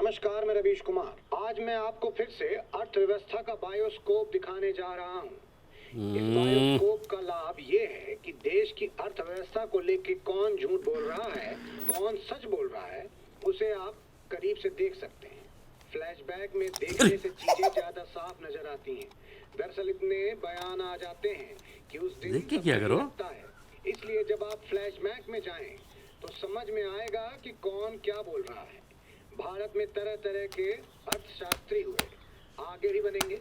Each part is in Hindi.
नमस्कार, मैं रवीश कुमार। आज मैं आपको फिर से अर्थव्यवस्था का बायोस्कोप दिखाने जा रहा हूँ। इस बायोस्कोप का लाभ ये है कि देश की अर्थव्यवस्था को लेकर कौन झूठ बोल रहा है, कौन सच बोल रहा है, उसे आप करीब से देख सकते हैं। फ्लैशबैक में देखने से चीजें ज्यादा साफ नजर आती हैं। दरअसल इतने बयान आ जाते हैं कि उस दिन देख के क्या करो? लगता है। इसलिए जब आप फ्लैशबैक में जाएं तो समझ में आएगा कि कौन क्या बोल रहा है। भारत में तरह तरह के अर्थशास्त्री हुए, आगे भी बनेंगे।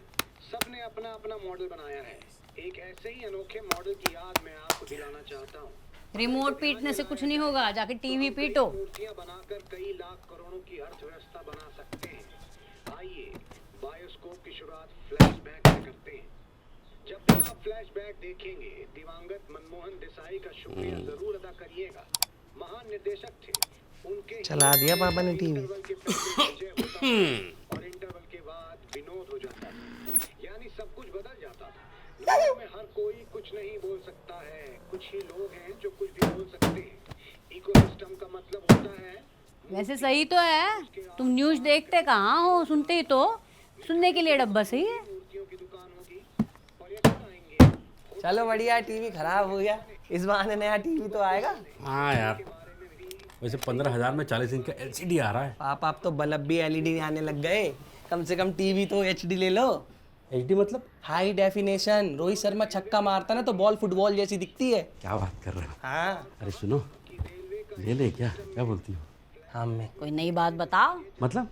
सबने अपना अपना मॉडल बनाया है। एक ऐसे ही अनोखे मॉडल की याद मैं आपको दिलाना चाहता हूँ। रिमोट पीटने से कुछ नहीं होगा, जाके टीवी पीटो। मूर्तियाँ बनाकर कई लाख करोड़ों की अर्थव्यवस्था बना सकते हैं। आइए बायोस्कोप की शुरुआत फ्लैशबैक से करते हैं। जब भी आप फ्लैशबैक देखेंगे, दिवंगत मनमोहन देसाई का शुक्रिया जरूर अदा करिएगा। महान निर्देशक थे। उनके चला दिया पापा ने टीवी। इंटरवल के पहले विजय होता था और इंटरवल के बाद विनोद हो जाता था। यानी सब कुछ बदल जाता था। दुनिया में हर कोई कुछ नहीं बोल सकता है। कुछ ही लोग हैं जो कुछ भी बोल सकते हैं। इकोसिस्टम का मतलब होता है। वैसे सही तो है, तुम न्यूज़ देखते कहाँ हो, सुनते ही तो। सुनने के लिए डब्बा सही है। मूर्तियों की दुकान होगी, पर्यटक आएंगे। चलो बढ़िया, टीवी खराब हो गया, इस बहाने नया टीवी तो आएगा। हाँ यार, वैसे 15,000 में 40 इंच का LCD आ रहा है। पापा अब तो बल्ब भी LED आने लग गए। कम से कम टीवी तो HD ले लो। HD मतलब? High definition. रोहित शर्मा छक्का मारता ना तो बॉल फुटबॉल जैसी दिखती है। क्या बात कर रहे हो? हाँ अरे सुनो, ले ले। क्या बोलती हो? हाँ मैं कोई नई बात बताओ। मतलब?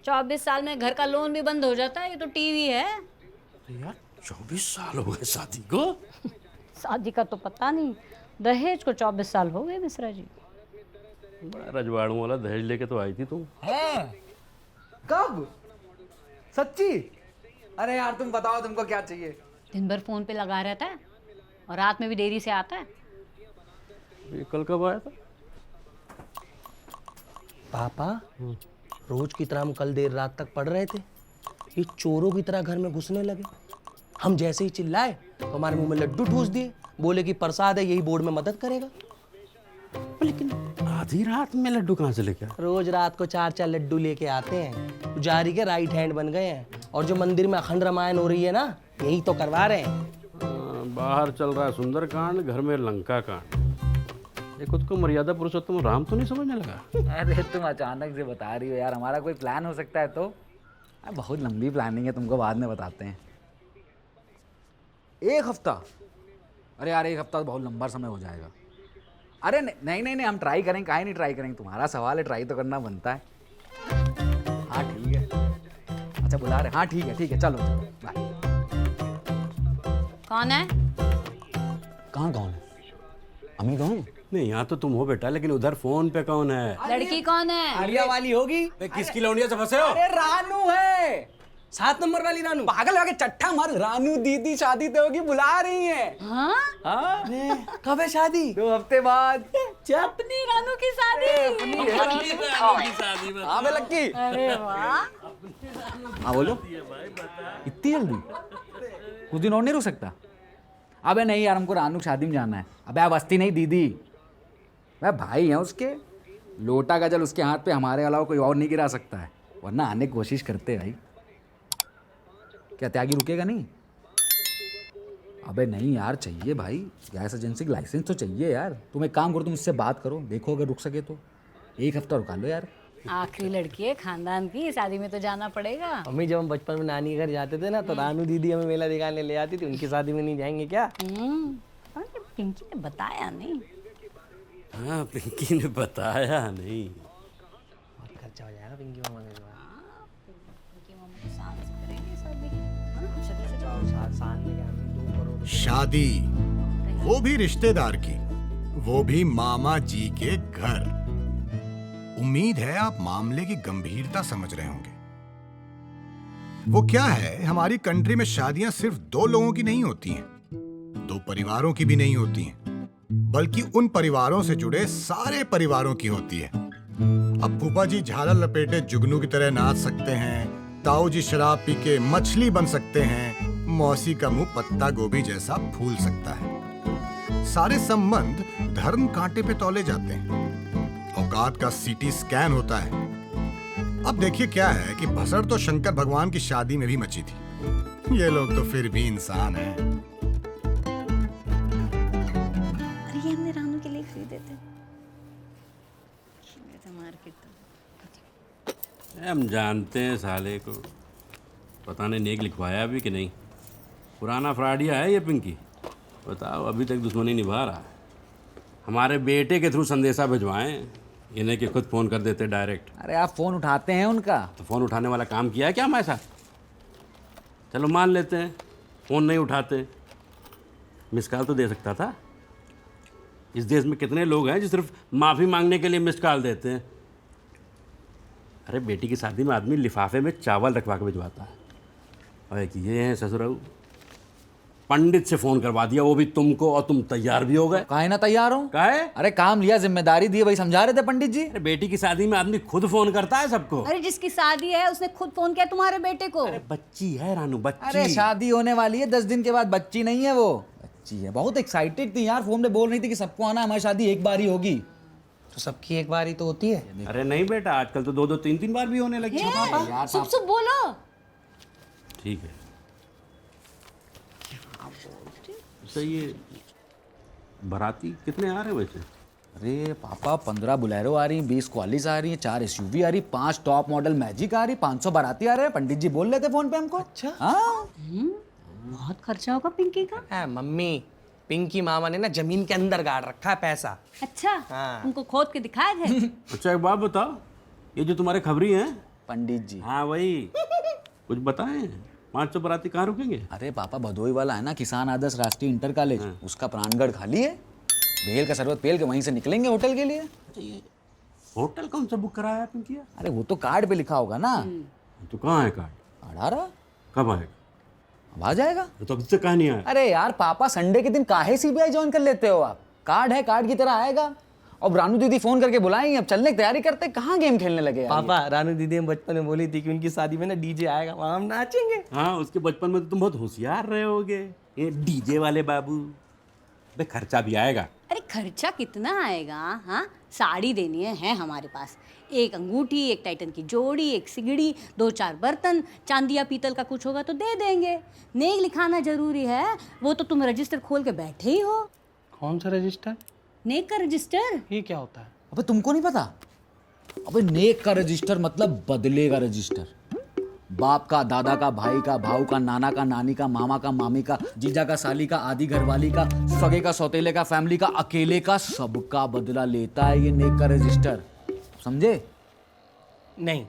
24 साल में घर का लोन भी बंद हो जाता है, ये तो टीवी है। अरे यार, 24 साल हो गए शादी को। शादी का तो पता नहीं, दहेज को 24 साल हो गए मिश्रा जी। बड़ा रजवाड़ू वाला दहेज लेके तो आई थी तुम। हैं? कब? सच्ची? अरे यार तुम बताओ तुमको क्या चाहिए? दिन भर फोन पे लगा रहता है और रात में भी देरी से आता है। ये कल कब आया था? पापा, रोज की तरह हम कल देर रात तक पढ़ रहे थे, ये चोरों की तरह घर में घुसने लगे। हम जैसे ही चिल्लाए तो हमारे मुंह में लड्डू ठूस दिए, बोले कि प्रसाद है, यही बोर्ड में मदद करेगा। लेकिन आधी रात में लड्डू कहाँ से लेके आए? रोज रात को 4-4 लड्डू लेके आते हैं। पुजारी के राइट हैंड बन गए हैं। और जो मंदिर में अखंड रामायण हो रही है ना, यही तो करवा रहे हैं। बाहर चल रहा है सुंदरकांड, घर में लंका कांड। ये खुद को मर्यादा पुरुषोत्तम राम तो नहीं समझने लगा? अरे तुम अचानक से बता रही हो यार, हमारा कोई प्लान हो सकता है तो? बहुत लंबी प्लानिंग है, तुमको बाद में बताते हैं। 1 हफ्ता? अरे यार 1 हफ्ता तो बहुत लंबा समय हो जाएगा। अरे नहीं, हम ट्राई करेंगे। काहे नहीं ट्राई करेंगे? तुम्हारा सवाल है, ट्राई तो करना बनता है। हाँ ठीक है। अच्छा बुला रहे? हाँ ठीक है, चलो बाय। कौन है? कौन है? अम्मी कौन? नहीं, यहाँ तो तुम हो बेटा, लेकिन उधर फोन पे कौन है? लड़की कौन है? आलिया वाली होगी। किसकी लौंडिया से फंसे हो? अरे रानू है। 7 नंबर वाली रानू। पागल हो गए, चट्टा मार। रानू दीदी शादी तो होगी, बुला रही है। हाँ? हाँ कब है शादी? 2 हफ्ते बाद। अपनी रानू की शादी। हाँ बे लक्की। अरे वाह। हाँ बोलो। इतनी जल्दी? कुछ दिन और नहीं रुक सकता? अबे नहीं यार, हमको रानू की शादी में जाना है। अबे आप बस्ती नहीं दीदी, वह भाई है उसके। लोटा का जल उसके हाथ पे हमारे अलावा कोई और नहीं गिरा सकता है, वरना आने की कोशिश करते भाई। क्या त्यागी रुकेगा नहीं? अबे नहीं यार, चाहिए भाई, गैस एजेंसी का लाइसेंस तो चाहिए यार। तुम एक काम करो, तुम उससे बात करो, देखो अगर रुक सके तो 1 हफ्ता रुका लो यार। आखिरी लड़की है खानदान की, शादी में तो जाना पड़ेगा। मम्मी, जब हम बचपन में नानी घर जाते थे ना, तो रानू दीदी हमें मेला दिखाने ले आती थी। उनकी शादी में नहीं जाएंगे क्या? पिंकी ने बताया नहीं। हाँ, पिंकी ने बताया नहीं। बहुत खर्चा हो जाएगा पिंकी मामा के बाद। साल में क्या 2 करोड़। शादी, वो भी रिश्तेदार की, वो भी मामा जी के घर। उम्मीद है आप मामले की गंभीरता समझ रहे होंगे। वो क्या है, हमारी कंट्री में शादियां सिर्फ 2 लोगों की नहीं होती हैं, 2 परिवारों की भी नहीं होती हैं, बल्कि उन परिवारों से जुड़े सारे परिवारों की होती है। अब फूफा जी झालर लपेटे जुगनू की तरह नाच सकते हैं, ताऊ जी शराब पी के मछली बन सकते हैं, मौसी का मुंह पत्ता गोभी जैसा फूल सकता है। सारे संबंध धर्म कांटे पे तौले जाते हैं। औकात का CT स्कैन होता है। अब देखिए क्या है कि भसड़ तो शंकर भगवान की शादी में भी मची थी। ये लोग तो फिर भी इंसान हैं। अरे ये हमने रानू के लिए खरीदे थे मार्केट। हम जानते हैं साले को, पता नहीं नेक लिखवाया भी कि नहीं। पुराना फ्रॉडिया है ये पिंकी। बताओ अभी तक दुश्मनी निभा रहा है। हमारे बेटे के थ्रू संदेशा भिजवाएं, इन्हें कि खुद फ़ोन कर देते डायरेक्ट। अरे आप फ़ोन उठाते हैं उनका? तो फ़ोन उठाने वाला काम किया है क्या हमारे साथ? चलो मान लेते हैं फ़ोन नहीं उठाते, मिस कॉल तो दे सकता था। इस देश में कितने लोग हैं जो सिर्फ माफ़ी मांगने के लिए मिस कॉल देते हैं। अरे बेटी की शादी में आदमी लिफाफे में चावल रखवा के भिजवाता है। और एक ये हैं ससुराल, पंडित से फ़ोन करवा दिया, वो भी तुमको, और तुम तैयार भी हो गए। काहे ना तैयार हो? काहे? अरे काम लिया, जिम्मेदारी दी, वही समझा रहे थे पंडित जी। अरे बेटी की शादी में आदमी खुद फ़ोन करता है सबको। अरे जिसकी शादी है उसने खुद फोन किया तुम्हारे बेटे को। अरे बच्ची है रानू, बच्ची। अरे शादी होने वाली है 10 दिन के बाद, बच्ची नहीं है वो, बच्ची है। बहुत एक्साइटेड थी यार, फोन पे बोल रही थी कि सबको आना, हमारी शादी एक बार ही होगी। तो सबकी एक बार ही तो होती है। अरे नहीं बेटा, आजकल तो 2-2 3-3 बार भी होने लगी है। यार सुप सुप बोलो। ठीक है। सही है। बाराती कितने आ रहे हैं वैसे? अरे पापा 15 बुलेरो आ रही, 20 क्वालिस आ रही है, 4 एसयूवी आ रही, 5 टॉप मॉडल मैजिक आ रही, 500 बाराती आ रहे हैं। पंडित जी बोल रहे थे फोन पे हमको। अच्छा। हाँ बहुत खर्चा होगा पिंकी का। मम्मी, पिंकी मामा ने ना जमीन के अंदर गाड़ रखा है पैसा। अच्छा हाँ। उनको खोद के दिखाए थे। अच्छा एक बात बताओ, ये जो तुम्हारे खबरी हैं, पंडित जी। हाँ वही, कुछ बताएं 500 बाराती कहाँ रुकेंगे? अरे पापा भदोई वाला है ना, किसान आदर्श राष्ट्रीय इंटर कॉलेज, उसका प्राणगढ़ खाली है। भेल का शरबत पेल के वहीं से निकलेंगे होटल के लिए। होटल कौन सा बुक कराया पिंकिया? अरे वो तो कार्ड पे लिखा होगा ना। तो कहाँ है कार्ड? कार्ड आ रहा, कब आएगा? अब आ जाएगा। तो अभी तक कहाँ नहीं आया? अरे यार पापा, संडे के दिन काहे सीबीआई ज्वाइन कर लेते हो आप? कार्ड है, कार्ड की तरह आएगा। और रानू दीदी फोन करके बुलाएंगे, अब चलने की तैयारी करते, कहाँ गेम खेलने लगे यार। पापा, रानू दीदी हम बचपन में बोली थी कि उनकी शादी में ना डीजे आएगा, वहां हम नाचेंगे। हाँ, उसके बचपन में तो तुम बहुत होशियार रहे होगे। ये डीजे वाले बाबू, बे खर्चा भी आएगा। अरे खर्चा कितना आएगा? हाँ, साड़ी देनी है हमारे पास, एक अंगूठी, एक टाइटन की जोड़ी, एक सिगड़ी, 2-4 बर्तन, चांदी या पीतल का कुछ होगा तो दे देंगे। नेक लिखाना जरूरी है, वो तो तुम रजिस्टर खोल के बैठे ही हो। कौन सा रजिस्टर? नेक का रजिस्टर। ये क्या होता है? अबे तुमको नहीं पता? अबे नेक का रजिस्टर मतलब बदले का रजिस्टर। बाप का, दादा का, भाई का, भाऊ का, नाना का, नानी का, मामा का, मामी का, जीजा का, साली का, आधी घरवाली का, सगे का, सौतेले का, फैमिली का, अकेले का, सबका बदला लेता है ये नेक का रजिस्टर। समझे? नहीं।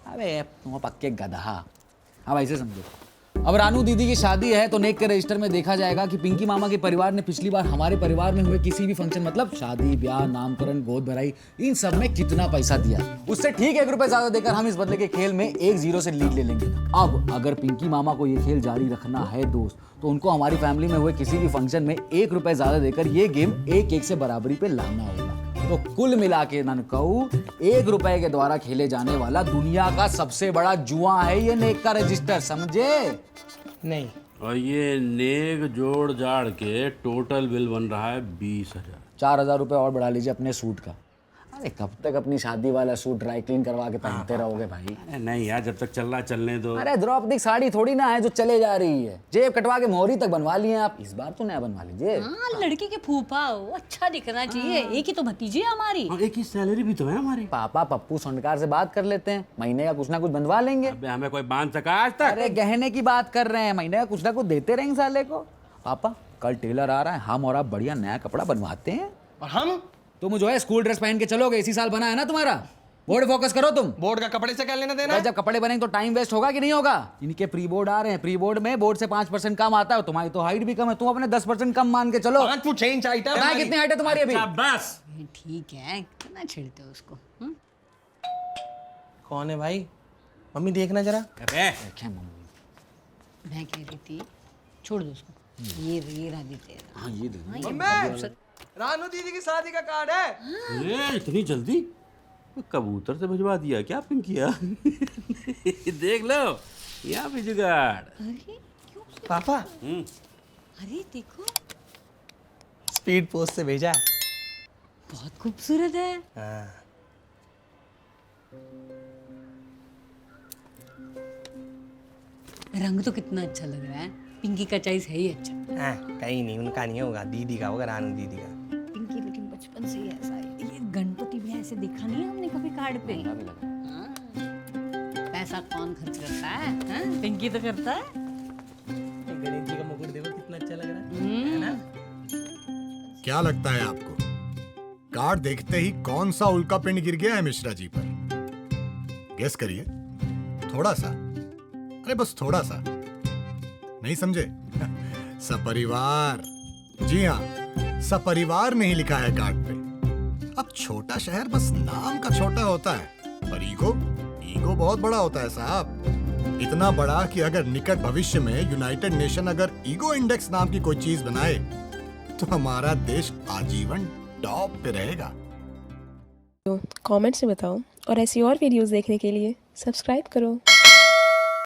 अबे तुम पक्के गधा। अब ऐसे समझो, अब रानू दीदी की शादी है तो नेक के रजिस्टर में देखा जाएगा कि पिंकी मामा के परिवार ने पिछली बार हमारे परिवार में हुए किसी भी फंक्शन, मतलब शादी, ब्याह, नामकरण, गोद भराई, इन सब में कितना पैसा दिया। उससे ठीक 1 रुपए ज्यादा देकर हम इस बदले के खेल में 1-0 से लीड ले लेंगे। अब अगर पिंकी मामा को ये खेल जारी रखना है दोस्त, तो उनको हमारी फैमिली में हुए किसी भी फंक्शन में 1 रुपए ज्यादा देकर ये गेम 1-1 से बराबरी पे लाना होगा। तो कुल मिला के ननकऊ 1 रुपए के द्वारा खेले जाने वाला दुनिया का सबसे बड़ा जुआ है ये नेक का रजिस्टर, समझे? नहीं। और ये नेक जोड़ जाड़ के टोटल बिल बन रहा है 20,000। 4,000 रुपये और बढ़ा लीजिए अपने सूट का। अरे कब तक अपनी शादी वाला सूट ड्राई क्लीन करवा के पहनते रहोगे भाई? अरे नहीं यार, जब तक चल रहा चलने दो। अरे द्रौपदी की साड़ी थोड़ी ना है जो चले जा रही है, जेब कटवा के मोहरी तक बनवा लिए आप, इस बार तो नया बनवा लीजिए। हाँ, लड़की के फूफा हो, अच्छा दिखना चाहिए। एक ही तो भतीजी है हमारी। और एक ही सैलरी भी तो है हमारी। पापा पप्पू सोनकार से बात कर लेते हैं, महीने का कुछ ना कुछ बनवा लेंगे। अबे हमें कोई बांध सका आज तक? अरे गहने की बात कर रहे हैं, महीने का कुछ ना कुछ देते रहेंगे साले को। पापा कल टेलर आ रहा है, हम और आप बढ़िया नया कपड़ा बनवाते हैं। और हम? तुम जो है स्कूल ड्रेस पहन के चलोगे, इसी साल बना है ना तुम्हारा। बोर्ड फोकस करो तुम। बोर्ड का कपड़े से क्या लेना देना? जब कपड़े बनेंगे तो टाइम वेस्ट होगा कि नहीं होगा? इनके प्री बोर्ड आ रहे हैं, प्री बोर्ड में बोर्ड से 5% कम आता है, तुम्हारी तो हाइट भी कम है, तुम अपने 10% कम मान के चलो। 5 फुट 6 इंच हाइट है। कितनी हाइट है तुम्हारी अभी? अच्छा बस। ठीक है, कितना छिड़ते हो उसको। कौन है भाई? मम्मी देखना जरा। अबे देखें मम्मी। मैं कह रही थी छोड़ दो उसको। ये रहा देते। हाँ ये दे। मम्मी, रानू दीदी की शादी का कार्ड है। अरे इतनी जल्दी? कबूतर से भिजवा दिया क्या पिंकिया? देख लो यहाँ भी जुगाड़। अरे क्यों? पापा, अरे देखो, स्पीड पोस्ट से भेजा है। बहुत खूबसूरत है। हाँ। रंग तो कितना अच्छा लग रहा है। पिंकी का चॉइस है ही अच्छा। हाँ, कहीं नहीं, उनका नहीं होगा, दीदी का होगा, रानू दीदी का। पिंकी लेकिन बचपन से ही ऐसा है। ये गणपति भी ऐसे देखा नहीं है हमने कभी कार्ड पे। हाँ। पैसा कौन खर्च करता है? हाँ? पिंकी तो करता है। गणेश जी का मुकुट देखो कितना अच्छा लग रहा है ना? क्या लगता है आपको, कार्ड देखते ही कौन सा उल्का पिंड गिर गया है मिश्रा जी पर? गेस करिए, थोड़ा सा, अरे बस थोड़ा सा। नहीं समझे? सपरिवार। जी हाँ, सपरिवार नहीं लिखा है कार्ड पे। अब छोटा शहर बस नाम का छोटा होता है, पर ईगो बहुत बड़ा होता है साहब। इतना बड़ा कि अगर निकट भविष्य में यूनाइटेड नेशन अगर ईगो इंडेक्स नाम की कोई चीज बनाए तो हमारा देश आजीवन टॉप पे रहेगा। कमेंट्स में बताओ और ऐसी और वीडियोस देखने के लिए सब्सक्राइब करो।